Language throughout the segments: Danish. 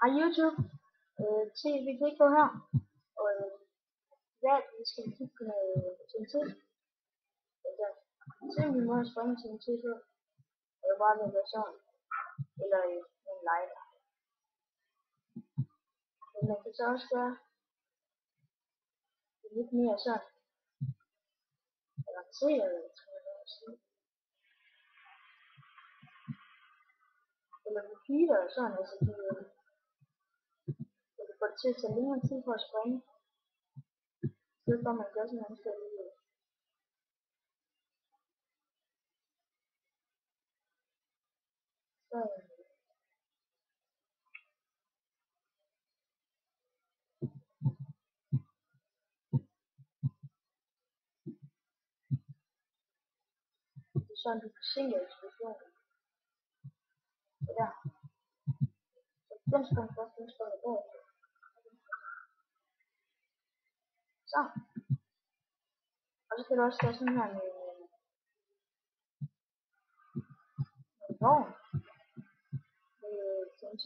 Hej YouTube, vi kan ikke gå her, og ja, vi skal kigge på noget TNT, altså simpelthen vi må springe TNT på, eller bare med version, eller en lighter. Men man kan så også gøre det lidt mere sådan, avanceret, tror jeg nok at sige, eller repeater og sådan, altså det kan få det til at tage længere tid for at springe, så får man gør sådan en sted lige. Så det er sådan, du forsinker eksplosionen. Så der. Så den springer først, den springer bagefter. Så. Og så kan du også gøre sådan her med vogn. Med TNT.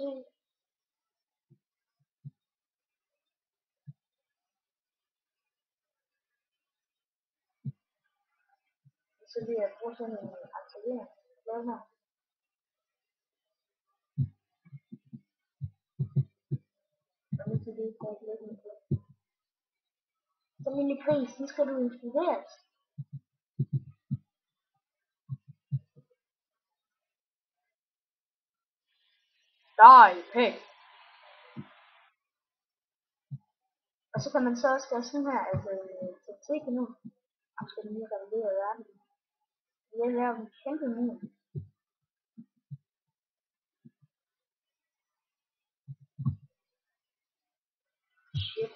Så vil jeg bruge sådan en aktivering. Hvad her? Og nu til det, der er ikke lidt på. Så lille gris, nu skal du inspireres. Nej, pæk. Og så kan man så også gøre sådan her, altså TNT nu. Og skal den lige revidere verden. Jeg laver en kæmpe min. Shit.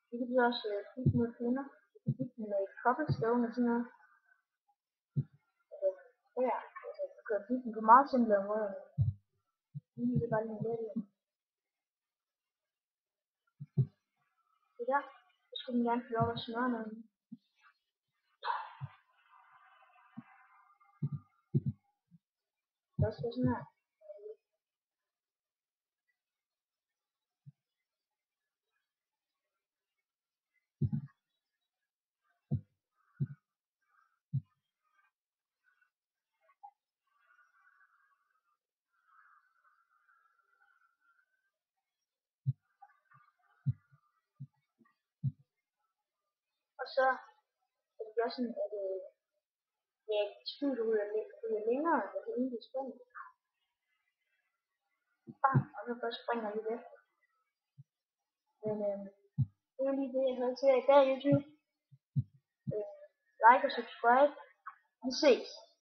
Det kan vi også bygge med kvinder. Vi kan bygge med cobblestone og sådan noget. Her. Altså, du kan bygge den på meget simplere måder. Det er bare lige lidt. Så der. Så skulle den gerne få lov at smøre noget. Så skal sådan her. Og så er det gør sådan, at skyldet ryger længere, end det egentlig springer. Bang, og så først springer lige efter. Men det var lige det, jeg havde til i dag, YouTube. Like og subscribe. Vi ses.